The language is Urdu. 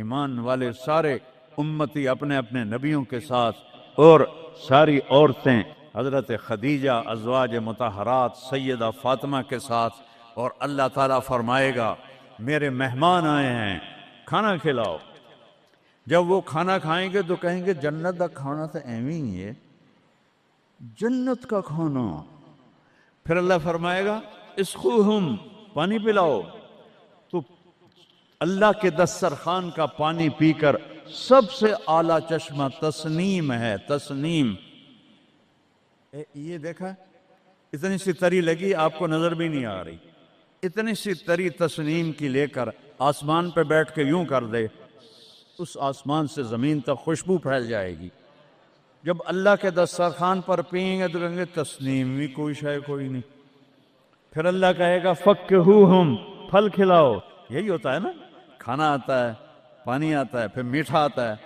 ایمان والے سارے امتی اپنے اپنے نبیوں کے ساتھ، اور ساری عورتیں حضرت خدیجہ ازواج مطہرات سیدہ فاطمہ کے ساتھ، اور اللہ تعالیٰ فرمائے گا میرے مہمان آئے ہیں کھانا کھلاؤ۔ جب وہ کھانا کھائیں گے تو کہیں گے جنت کا کھانا تو ایویں ہی ہے، جنت کا کھانا۔ پھر اللہ فرمائے گا اسقوہم، پانی پلاؤ، تو اللہ کے دسترخوان کا پانی پی کر سب سے اعلیٰ چشمہ تسنیم ہے، تسنیم۔ یہ دیکھا اتنی سی تری لگی آپ کو نظر بھی نہیں آ رہی، اتنی سی تری تسنیم کی لے کر آسمان پہ بیٹھ کے یوں کر دے، اس آسمان سے زمین تک خوشبو پھیل جائے گی۔ جب اللہ کے دسترخوان پر پئیں گے تو کہیں گے تسنیم بھی کوئی شے کوئی نہیں۔ پھر اللہ کہے گا فکہوہم، پھل کھلاؤ۔ یہی ہوتا ہے نا، کھانا آتا ہے، پانی آتا ہے، پھر میٹھا آتا ہے،